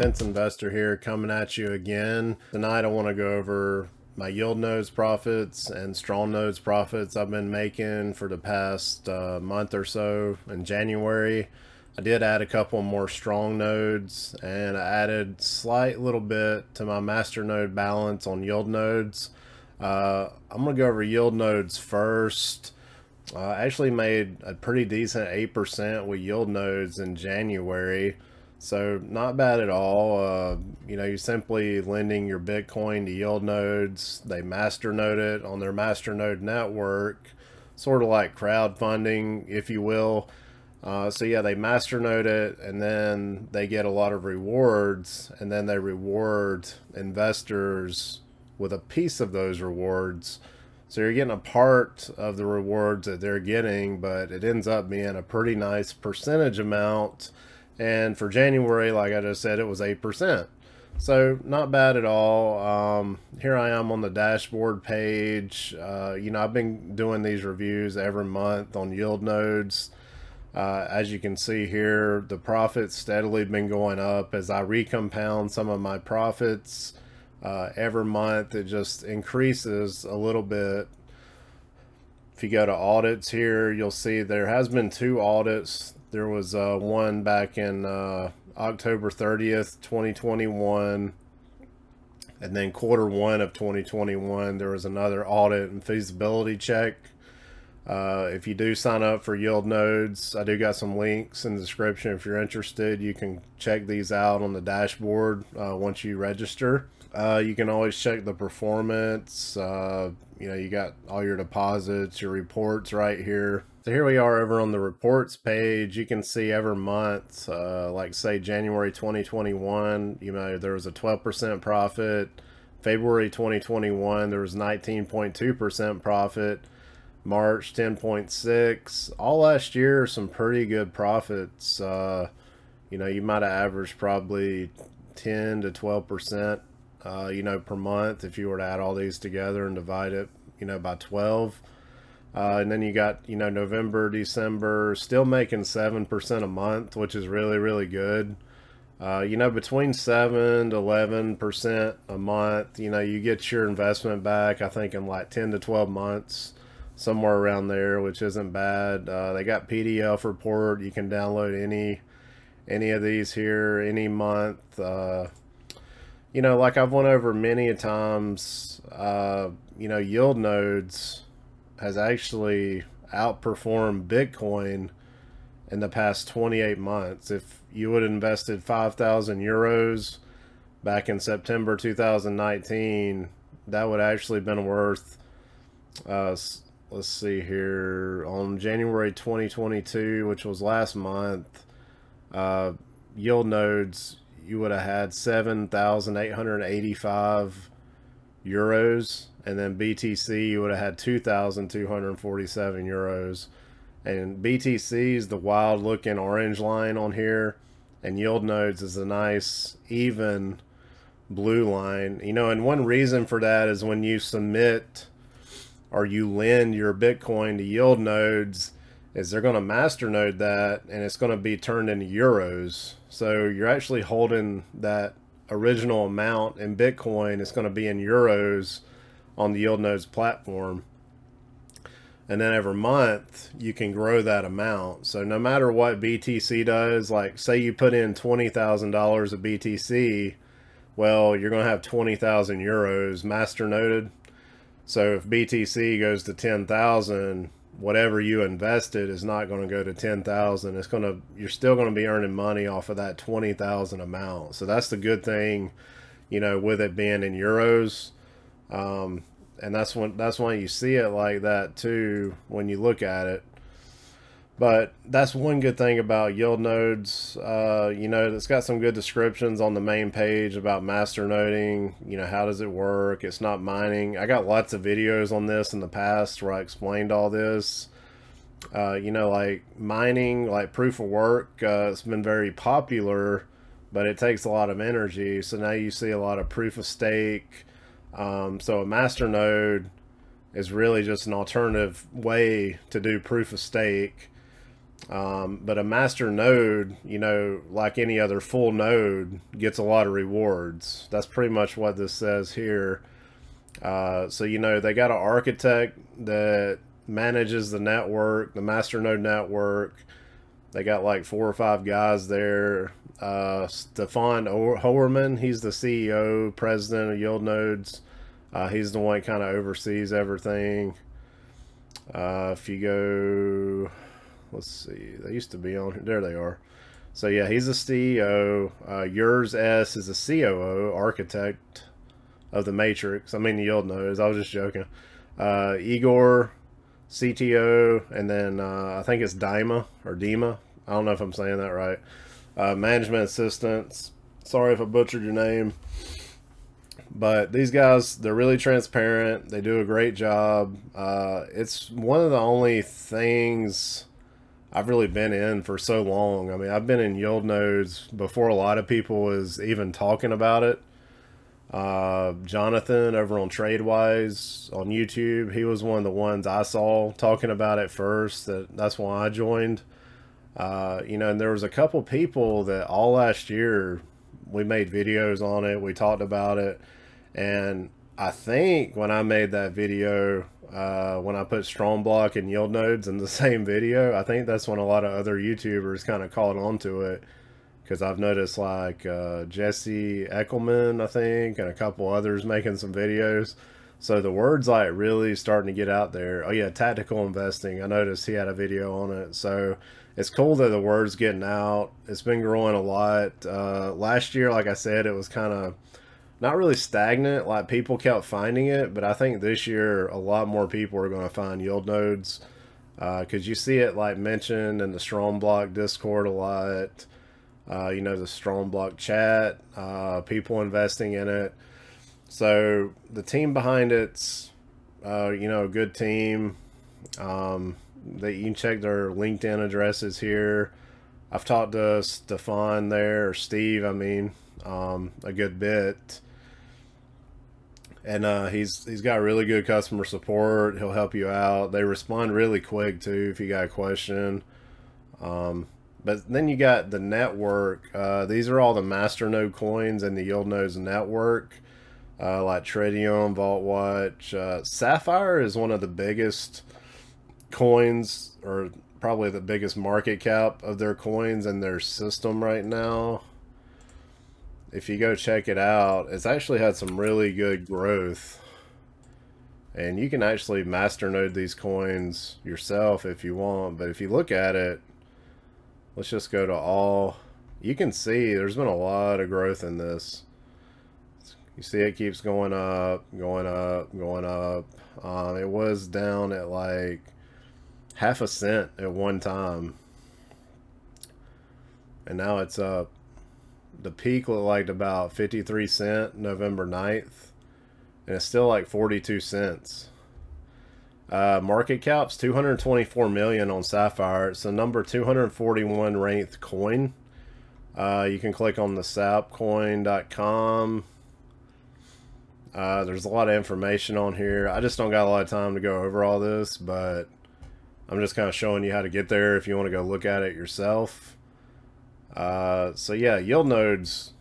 Binance investor here, coming at you again. Tonight I want to go over my YIELDNODES profits and STRONGNODES profits I've been making for the past month or so in January. I did add a couple more STRONGNODES, and I added slight little bit to my masternode balance on YIELDNODES. I'm going to go over YIELDNODES first. I actually made a pretty decent 8% with YIELDNODES in January, so not bad at all. You're simply lending your Bitcoin to YIELDNODES. They masternode it on their masternode network, sort of like crowdfunding, if you will. So yeah, they masternode it, and then they get a lot of rewards, and then they reward investors with a piece of those rewards. So you're getting a part of the rewards that they're getting, but it ends up being a pretty nice percentage amount. And for January, like I just said, it was 8%. So not bad at all. Here I am on the dashboard page. I've been doing these reviews every month on YIELDNODES. As you can see here, the profits steadily been going up as I recompound some of my profits. Every month it just increases a little bit. If you go to audits here, you'll see there has been 2 audits. There was one back in October 30th, 2021, and then Q1 of 2021 there was another audit and feasibility check. If you do sign up for YIELDNODES, I do got some links in the description. If you're interested, you can check these out on the dashboard once you register. You can always check the performance. You got all your deposits, your reports right here. So here we are over on the reports page. You can see every month, like say January 2021, there was a 12% profit. February 2021, there was 19.2% profit. March 10.6. All last year, some pretty good profits. You might have averaged probably 10 to 12%. Per month if you were to add all these together and divide it, by 12. And then you got, November, December, still making 7% a month, which is really, really good. Between 7 to 11% a month, you get your investment back, I think, in like 10 to 12 months, somewhere around there, which isn't bad. They got PDF report. You can download any of these here, any month. Like I've went over many a times, YIELDNODES has actually outperformed Bitcoin in the past 28 months. If you would have invested 5,000 euros back in September 2019, that would actually been worth, let's see here, on January 2022, which was last month, YIELDNODES, you would have had 7,885 euros, and then BTC you would have had 2,247 euros. And BTC is the wild looking orange line on here, and YIELDNODES is a nice even blue line. And one reason for that is when you submit or you lend your Bitcoin to YIELDNODES, is they're going to masternode that, and it's going to be turned into euros. So you're actually holding that original amount in Bitcoin. It's going to be in euros on the YIELDNODES platform. And then every month you can grow that amount. So no matter what BTC does, like say you put in $20,000 of BTC, well, you're going to have 20,000 euros masternoded. So if BTC goes to 10,000, whatever you invested is not going to go to 10,000. You're still going to be earning money off of that 20,000 amount. So that's the good thing, with it being in euros. And that's why you see it like that too when you look at it. But that's one good thing about YIELDNODES. It's got some good descriptions on the main page about masternoding. How does it work? It's not mining. I got lots of videos on this in the past where I explained all this. Like mining, like proof of work, it's been very popular, but it takes a lot of energy. So now you see a lot of proof of stake. So a masternode is really just an alternative way to do proof of stake. But a master node, you know, like any other full node, gets a lot of rewards. That's pretty much what this says here. So, you know, they got an architect that manages the network, the master node network. They got like 4 or 5 guys there. Stefan Hoerman, he's the CEO, president of YIELNODES. He's the one that kind of oversees everything. If you go, let's see, they used to be on here. There they are. So yeah, he's the CEO. Yours S is the COO, architect of the matrix. I mean the YIELNODES. I was just joking. Igor, CTO, and then I think it's Dima or Dima. I don't know if I'm saying that right. Management assistants. Sorry if I butchered your name. But these guys, they're really transparent. They do a great job. It's one of the only things I've really been in for so long. I mean, I've been in YIELNODES before a lot of people was even talking about it. Jonathan over on TradeWise on YouTube, he was one of the ones I saw talking about it first. That's why I joined. You know, and there was a couple people that all last year we made videos on it. We talked about it. And I think when I made that video, when I put STRONGBLOCK and YIELDNODES in the same video, I think that's when a lot of other YouTubers kind of caught on to it. Because I've noticed like Jesse Eckelman, I think, and a couple others making some videos. So the word's like really starting to get out there. Oh yeah, tactical investing. I noticed he had a video on it. So it's cool that the word's getting out. It's been growing a lot. Last year, like I said, it was kind of not really stagnant. Like people kept finding it, but I think this year a lot more people are going to find YIELNODES because you see it like mentioned in the StrongBlock Discord a lot. You know, the StrongBlock chat, people investing in it. So the team behind it's, you know, a good team. That you can check their LinkedIn addresses here. I've talked to Stefan there, or Steve, I mean, a good bit. And he's got really good customer support. He'll help you out. They respond really quick too if you got a question. But then you got the network. These are all the masternode coins in the YIELNODES network, like Tritium, VaultWatch. Sapphire is one of the biggest coins, or probably the biggest market cap of their coins in their system right now. If you go check it out, it's actually had some really good growth. And you can actually masternode these coins yourself if you want. But if you look at it, let's just go to all. You can see there's been a lot of growth in this. You see it keeps going up, going up, going up. It was down at like half a cent at one time. And now it's up. The peak looked like about 53 cents November 9th. And it's still like 42 cents. Market cap's 224 million on Sapphire. It's the number 241 ranked coin. You can click on the sapcoin.com. There's a lot of information on here. I just don't got a lot of time to go over all this, but I'm just kind of showing you how to get there if you want to go look at it yourself. So yeah, YIELNODES,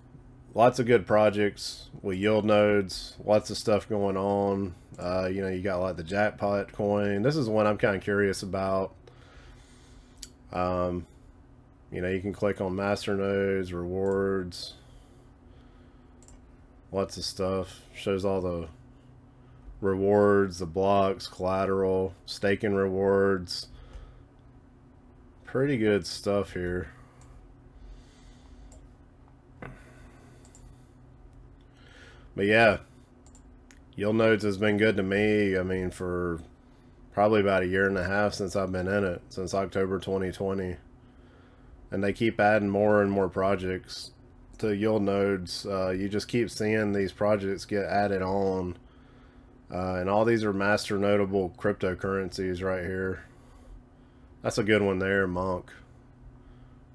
lots of good projects with YIELNODES, lots of stuff going on. You know, you got like the jackpot coin. This is one I'm kind of curious about. You know, you can click on masternodes, rewards, lots of stuff. Shows all the rewards, the blocks, collateral, staking rewards. Pretty good stuff here. But yeah, YIELNODES has been good to me. I mean, for probably about a year and a half since I've been in it, since October 2020. And they keep adding more and more projects to YIELNODES. You just keep seeing these projects get added on. And all these are master notable cryptocurrencies right here. That's a good one there, Monk.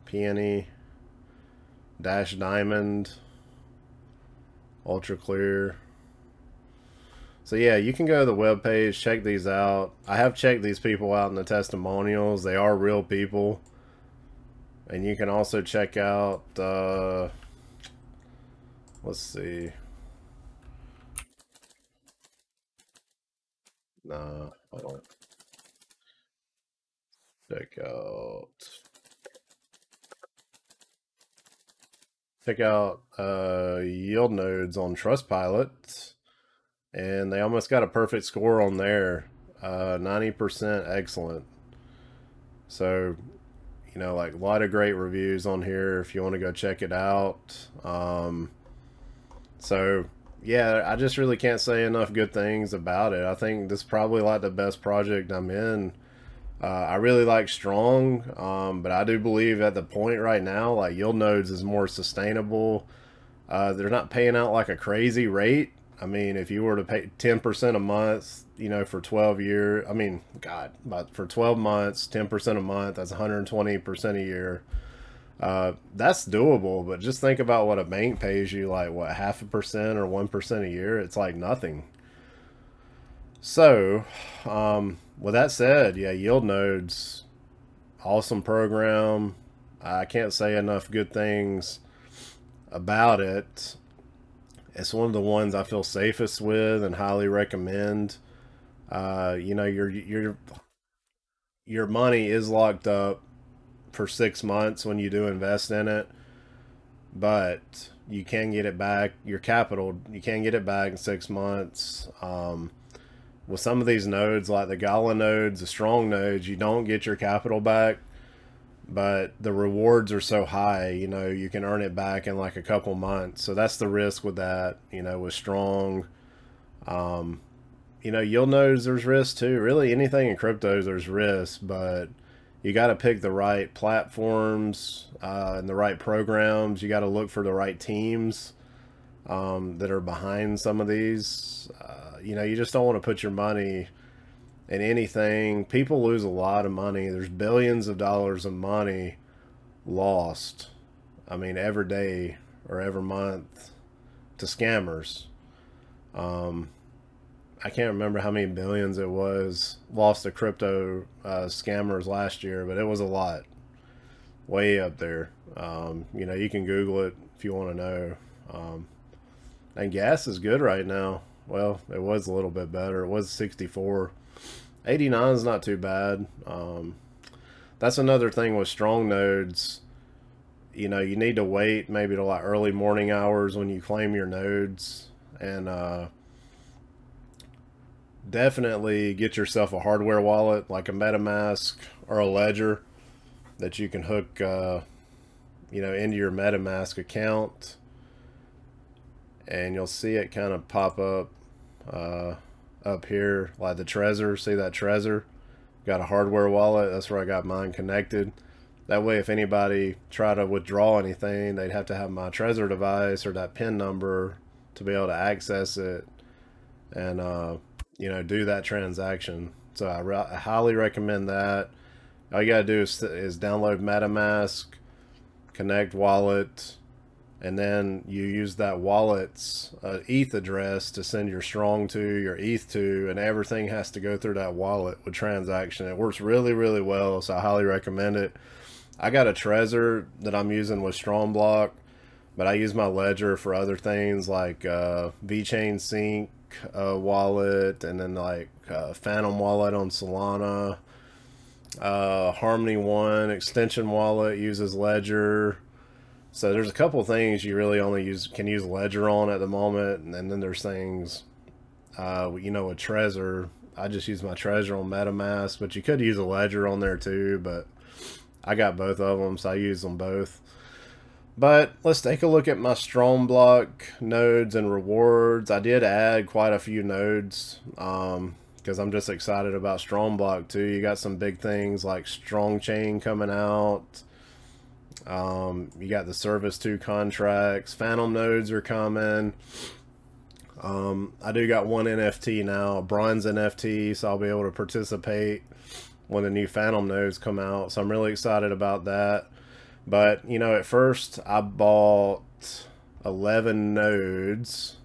Peony. Dash Diamond. Ultra Clear. So yeah, you can go to the webpage, check these out. I have checked these people out in the testimonials. They are real people. And you can also check out, let's see. Nah, hold on. Check out yield nodes on Trustpilot, and they almost got a perfect score on there. 90% excellent. So, you know, like a lot of great reviews on here if you want to go check it out. So yeah, I just really can't say enough good things about it. I think this is probably like the best project I'm in. I really like Strong, but I do believe at the point right now, like YIELNODES is more sustainable. They're not paying out like a crazy rate. I mean, if you were to pay 10% a month, you know, for 12 years, I mean, God, but for 12 months, 10% a month, that's 120% a year. That's doable, but just think about what a bank pays you, like what, 0.5% or 1% a year. It's like nothing. So, with that said, yeah, YIELNODES, awesome program. I can't say enough good things about it. It's one of the ones I feel safest with and highly recommend. You know, your money is locked up for 6 months when you do invest in it, but you can get it back. Your capital, you can get it back in 6 months. With some of these nodes, like the YIELNODES, the Strong nodes, you don't get your capital back, but the rewards are so high, you know, you can earn it back in like a couple months. So that's the risk with that, you know, with Strong. You know, YIELNODES, there's risk too. Really, anything in cryptos, there's risk, but you got to pick the right platforms and the right programs. You got to look for the right teams that are behind some of these. You know, you just don't want to put your money in anything. People lose a lot of money. There's billions of dollars of money lost, I mean, every day or every month to scammers. I can't remember how many billions it was lost to crypto scammers last year, but it was a lot. Way up there. You know, you can Google it if you want to know. And gas is good right now. Well, it was a little bit better. It was 64. 89 is not too bad. That's another thing with Strong nodes. You know, you need to wait maybe to like early morning hours when you claim your nodes, and definitely get yourself a hardware wallet like a MetaMask or a Ledger that you can hook, you know, into your MetaMask account, and you'll see it kind of pop up here, like the Trezor. See that Trezor? Got a hardware wallet. That's where I got mine connected. That way, if anybody tried to withdraw anything, they'd have to have my Trezor device or that PIN number to be able to access it and, you know, do that transaction. So I highly recommend that. All you gotta do is download MetaMask, connect wallet, and then you use that wallet's ETH address to send your Strong to, your ETH to, and everything has to go through that wallet with transaction. It works really, really well, so I highly recommend it. I got a Trezor that I'm using with STRONGBLOCK, but I use my Ledger for other things like VeChain Sync wallet, and then like Phantom wallet on Solana. Harmony One extension wallet uses Ledger. So there's a couple things you really only can use Ledger on at the moment, and then there's things, you know, with Trezor. I just use my Trezor on MetaMask, but you could use a Ledger on there too, but I got both of them, so I use them both. But let's take a look at my STRONGBLOCK nodes and rewards. I did add quite a few nodes because I'm just excited about STRONGBLOCK too. You got some big things like Strong Chain coming out. You got the Service 2 contracts. Phantom nodes are coming. I do got one NFT now, a bronze NFT, so I'll be able to participate when the new Phantom nodes come out. So I'm really excited about that. But, you know, at first I bought 11 nodes,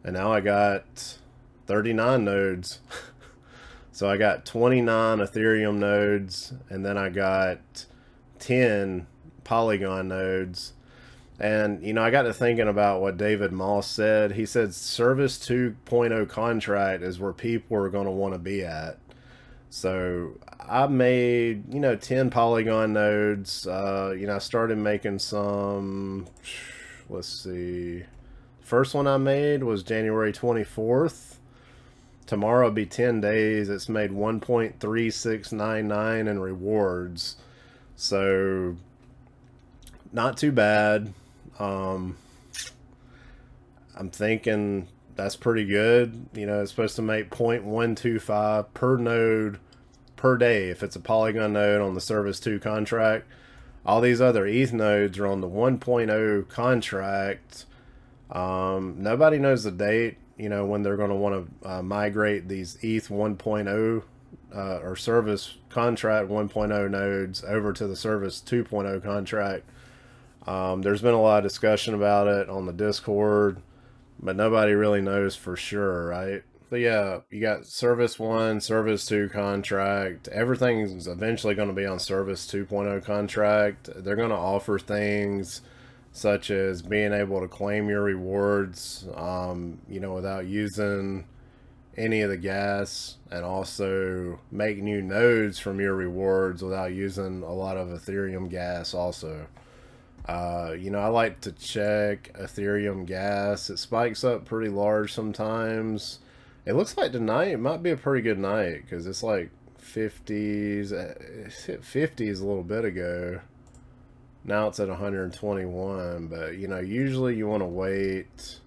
and now I got 39 nodes. So I got 29 Ethereum nodes, and then I got 10 Polygon nodes. And, you know, I got to thinking about what David Moss said. He said Service 2.0 contract is where people are going to want to be at. So I made, you know, 10 Polygon nodes. You know, I started making some, let's see. First one I made was January 24th. Tomorrow will be 10 days. It's made 1.3699 in rewards. So not too bad. I'm thinking that's pretty good. You know, it's supposed to make 0.125 per node per day if it's a Polygon node on the Service 2 contract. All these other ETH nodes are on the 1.0 contract. Nobody knows the date, you know, when they're going to want to migrate these ETH 1.0 or Service contract 1.0 nodes over to the Service 2.0 contract. There's been a lot of discussion about it on the Discord, but nobody really knows for sure, right? But yeah, you got Service 1, Service 2 contract. Everything's eventually going to be on Service 2.0 contract. They're going to offer things such as being able to claim your rewards, you know, without using any of the gas, and also make new nodes from your rewards without using a lot of Ethereum gas also. You know, I like to check Ethereum gas. It spikes up pretty large sometimes. It looks like tonight might be a pretty good night because it's like 50s. It hit 50s a little bit ago. Now it's at 121. But, you know, usually you want to wait.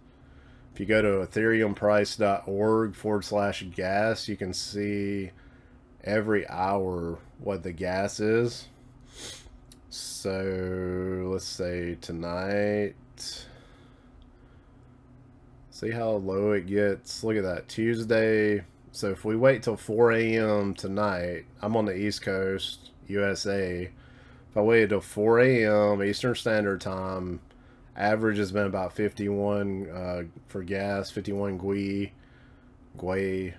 If you go to ethereumprice.org/gas, you can see every hour what the gas is. So let's say tonight, see how low it gets. Look at that, Tuesday. So if we wait till 4 a.m. tonight, I'm on the East Coast, USA. If I waited till 4 a.m. Eastern Standard Time, average has been about 51 for gas, 51 GUI. I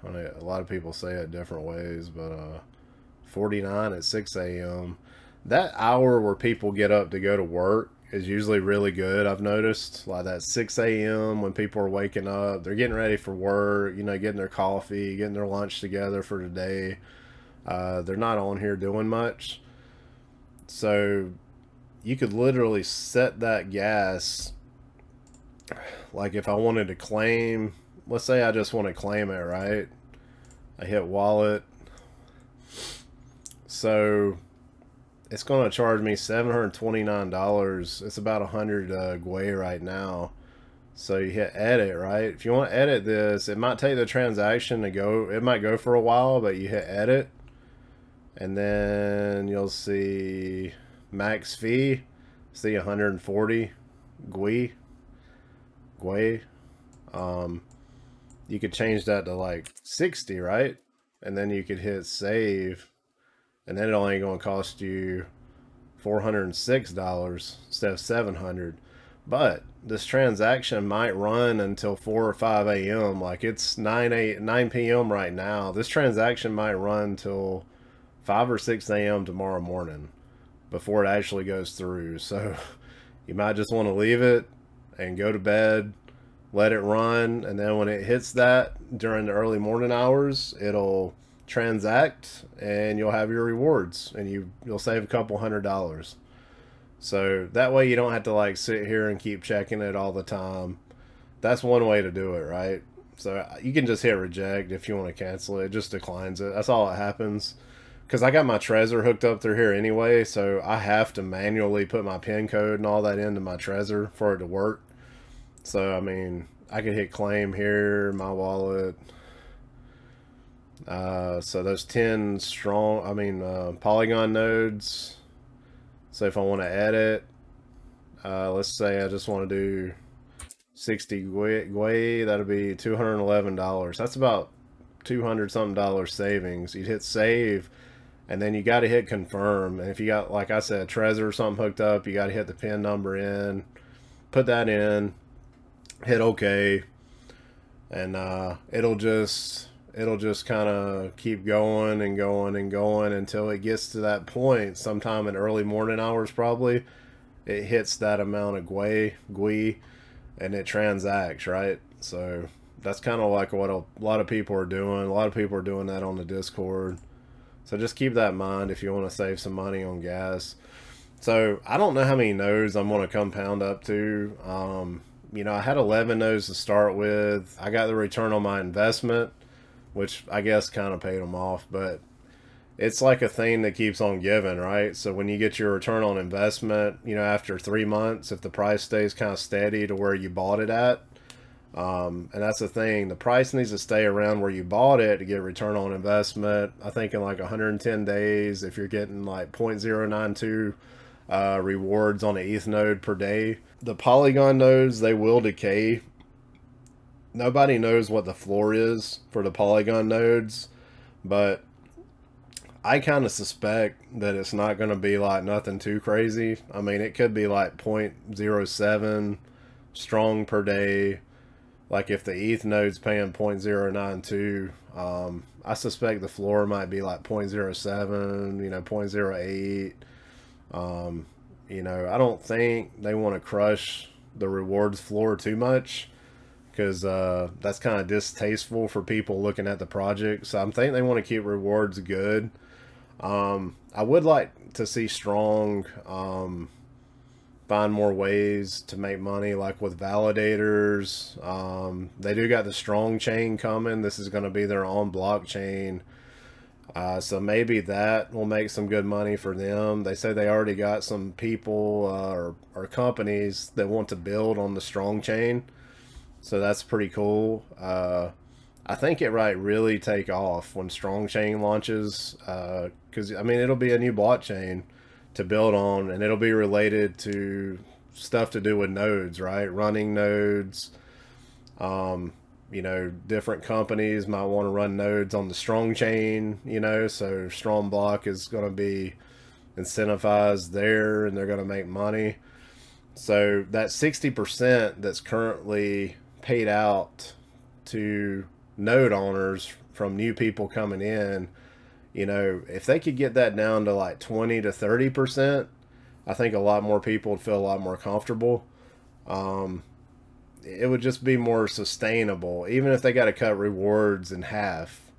know a lot of people say it different ways, but 49 at 6 a.m. That hour where people get up to go to work is usually really good, I've noticed. Like that 6 a.m. when people are waking up, they're getting ready for work, you know, getting their coffee, getting their lunch together for the day. They're not on here doing much. So you could literally set that gas. Like if I wanted to claim, let's say I just want to claim it, right? I hit wallet. So it's going to charge me $729. It's about 100 GUI right now. So you hit edit, right? If you want to edit this, it might take the transaction to go. It might go for a while, but you hit edit. And then you'll see max fee. See 140 GUI. You could change that to like 60, right? And then you could hit save. And then it only going to cost you $406 instead of $700. But this transaction might run until 4 or 5 a.m. Like it's 9 p.m. right now. This transaction might run till 5 or 6 a.m. tomorrow morning before it actually goes through. So you might just want to leave it and go to bed, let it run, and then when it hits that during the early morning hours, it'll transact and you'll have your rewards and you'll save a couple $100. So that way you don't have to like sit here and keep checking it all the time. That's one way to do it, right? So you can just hit reject if you want to cancel it. It just declines it. That's all that happens. Because I got my Trezor hooked up through here anyway, so I have to manually put my PIN code and all that into my Trezor for it to work. So I mean, I could hit claim here, my wallet. So those 10 Polygon nodes. So if I want to edit, let's say I just want to do 60 GUI, that'll be $211. That's about $200 something savings. You'd hit save, and then you got to hit confirm. And if you got, like I said, Trezor or something hooked up, you got to hit the PIN number in, put that in, hit OK, and it'll just it'll just kind of keep going and going and going until it gets to that point sometime in early morning hours. Probably it hits that amount of GUI and it transacts, right? So that's kind of like what a lot of people are doing. A lot of people are doing that on the Discord. So just keep that in mind if you want to save some money on gas. So I don't know how many nodes I'm going to compound up to. You know, I had 11 nodes to start with. I got the return on my investment, which I guess kind of paid them off, but it's like a thing that keeps on giving, right? So when you get your return on investment, you know, after 3 months, if the price stays kind of steady to where you bought it at, and that's the thing, the price needs to stay around where you bought it to get return on investment. I think in like 110 days, if you're getting like 0.092 rewards on an ETH node per day. The Polygon nodes, they will decay. Nobody knows what the floor is for the Polygon nodes, but I kind of suspect that it's not going to be like nothing too crazy. I mean, it could be like 0.07 strong per day. Like if the ETH node's paying 0.092, I suspect the floor might be like 0.07, you know, 0.08. You know, I don't think they want to crush the rewards floor too much, because that's kind of distasteful for people looking at the project. So I think they want to keep rewards good. I would like to see Strong find more ways to make money, like with validators. They do got the Strong chain coming. This is going to be their own blockchain. So maybe that will make some good money for them. They say they already got some people or companies that want to build on the Strong chain. So that's pretty cool. I think it might really take off when Strong chain launches. Because, I mean, it'll be a new blockchain to build on, and it'll be related to stuff to do with nodes, right? Running nodes. You know, different companies might want to run nodes on the Strong chain, you know, so STRONGBLOCK is going to be incentivized there, and they're going to make money. So that 60% that's currently paid out to node owners from new people coming in, you know, if they could get that down to like 20 to 30%, I think a lot more people would feel a lot more comfortable. It would just be more sustainable, even if they got to cut rewards in half,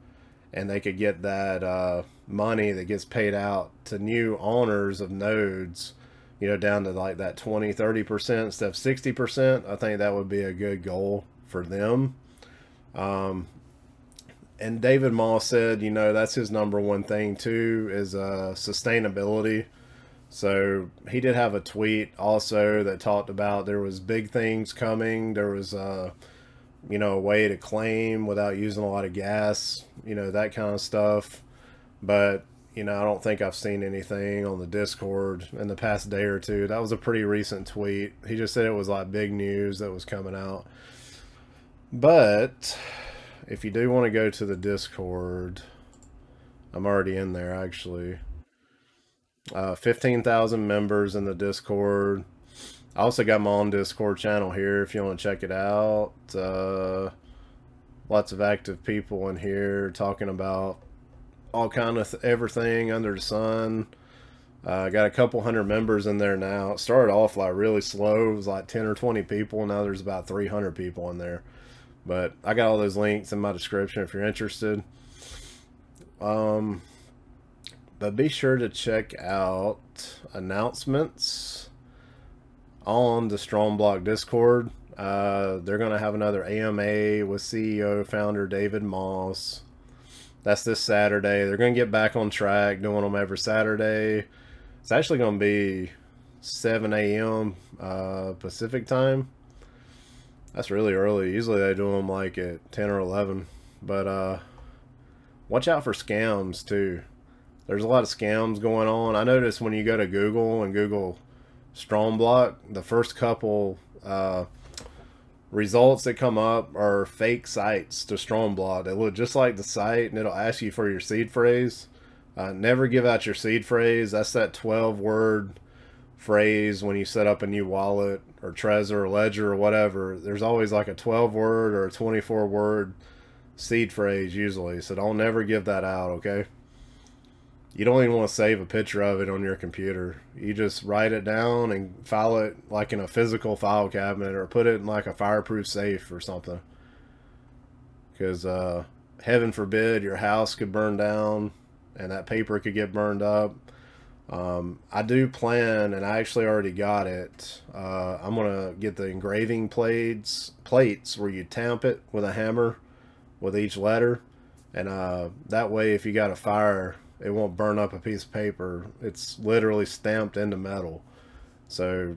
and they could get that money that gets paid out to new owners of nodes, you know, down to like that 20-30% instead of 60%. I think that would be a good goal for them. And David Moss said, you know, that's his #1 thing too, is sustainability. So he did have a tweet also that talked about there was big things coming. There was, you know, a way to claim without using a lot of gas, you know, that kind of stuff. But, you know, I don't think I've seen anything on the Discord in the past day or two. That was a pretty recent tweet. He just said it was like big news that was coming out. But if you do want to go to the Discord, I'm already in there actually. 15,000 members in the Discord. I also got my own Discord channel here if you want to check it out. Lots of active people in here talking about all kind of everything under the sun. I got a couple hundred members in there now. It started off like really slow. It was like 10 or 20 people. Now there's about 300 people in there. But I got all those links in my description if you're interested. But be sure to check out announcements on the STRONGBLOCK Discord. They're going to have another AMA with CEO founder David Moss. That's this Saturday. They're going to get back on track, doing them every Saturday. It's actually going to be 7 a.m. Pacific time. That's really early. Usually they do them like at 10 or 11. But watch out for scams too. There's a lot of scams going on. I noticed when you go to Google and Google STRONGBLOCK, the first couple results that come up are fake sites to STRONGBLOCK. They look just like the site, and it'll ask you for your seed phrase. Never give out your seed phrase. That's that 12-word phrase when you set up a new wallet or Trezor or Ledger or whatever. There's always like a 12-word or a 24-word seed phrase usually, so don't never give that out, okay? You don't even want to save a picture of it on your computer. You just write it down and file it like in a physical file cabinet, or put it in like a fireproof safe or something. Because heaven forbid your house could burn down and that paper could get burned up. I do plan, and I actually already got it. I'm gonna get the engraving plates where you tamp it with a hammer with each letter, and that way if you got a fire, it won't burn up a piece of paper. It's literally stamped into metal. So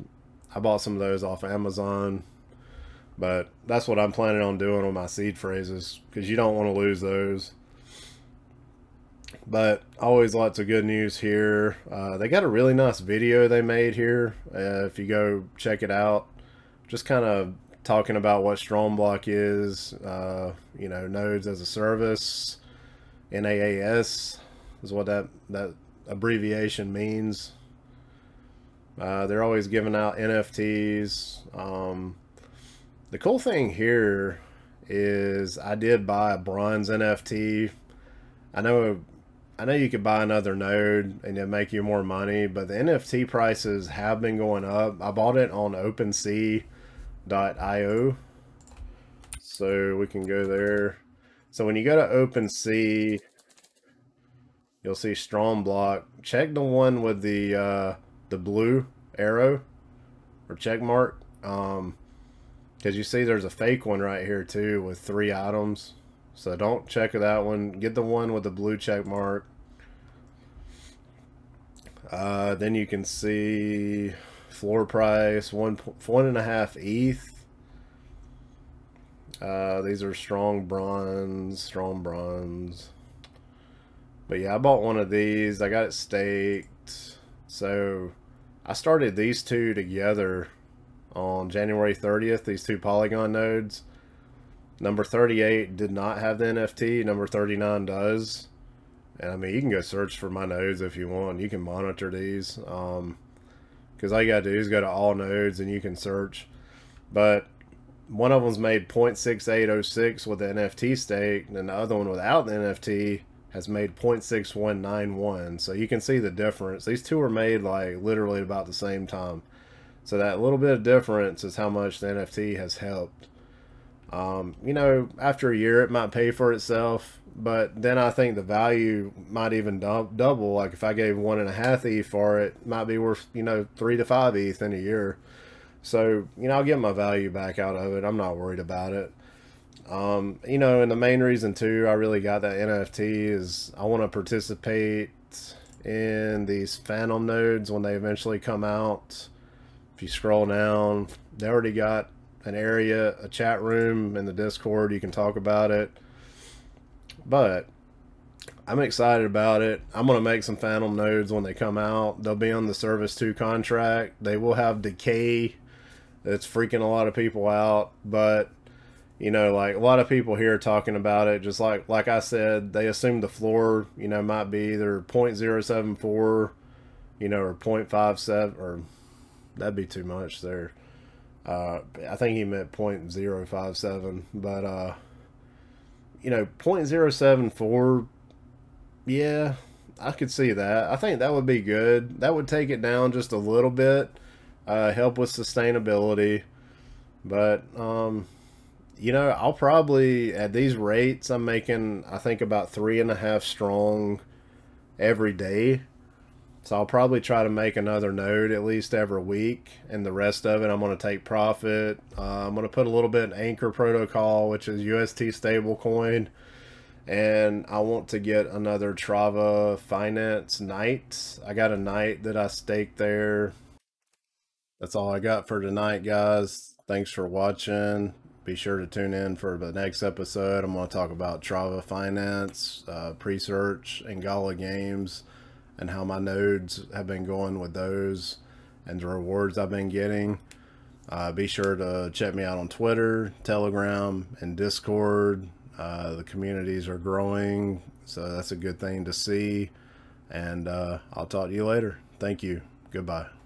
I bought some of those off Amazon, but that's what I'm planning on doing with my seed phrases, because you don't want to lose those. But always lots of good news here. They got a really nice video they made here. If you go check it out, just kind of talking about what STRONGBLOCK is, you know, nodes as a service, NAAS is what that abbreviation means. They're always giving out NFTs. The cool thing here is I did buy a bronze NFT. I know you could buy another node and it'd make you more money, but the NFT prices have been going up. I bought it on OpenSea.io, so we can go there. So when you go to OpenSea, you'll see STRONGBLOCK. Check the one with the blue arrow or check mark, because you see there's a fake one right here too with 3 items. So don't check that one. Get the one with the blue check mark. Then you can see floor price 1.5 ETH. These are strong bronze. But yeah, I bought one of these. I got it staked. So I started these two together on January 30th. These 2 Polygon nodes. Number 38 did not have the NFT. Number 39 does. And I mean, you can go search for my nodes if you want. You can monitor these. Because all you got to do is go to all nodes and you can search. But one of them's made 0.6806 with the NFT stake, and the other one without the NFT has made 0.6191. So you can see the difference. These two are made like literally about the same time. So that little bit of difference is how much the NFT has helped. You know, after a year it might pay for itself, but then I think the value might even double. Like if I gave 1.5 ETH for it, might be worth, you know, 3 to 5 ETH in a year. So, you know, I'll get my value back out of it. I'm not worried about it. You know, and the main reason too I really got that NFT is I want to participate in these Phantom nodes when they eventually come out. If you scroll down, they already got an area, a chat room in the Discord. You can talk about it. But I'm excited about it. I'm going to make some Phantom nodes when they come out. They'll be on the Service 2 contract. They will have decay. That's freaking a lot of people out. But, you know, like a lot of people here talking about it, just like I said, they assume the floor, you know, might be either 0.074, you know, or 0.57, or that'd be too much there. I think he meant 0.057, but you know, 0.074, yeah, I could see that. I think that would be good. That would take it down just a little bit, help with sustainability. But you know, I'll probably, at these rates, I'm making, I think, about 3.5 strong every day. So I'll probably try to make another node at least every week, and the rest of it I'm going to take profit. I'm going to put a little bit in Anchor Protocol, which is UST stablecoin, and I want to get another Trava Finance night. I got a night that I staked there. That's all I got for tonight, guys. Thanks for watching. Be sure to tune in for the next episode. I'm going to talk about Trava Finance, pre-search, and Gala Games, and how my nodes have been going with those and the rewards I've been getting. Be sure to check me out on Twitter, Telegram, and Discord. The communities are growing, so that's a good thing to see. And I'll talk to you later. Thank you. Goodbye.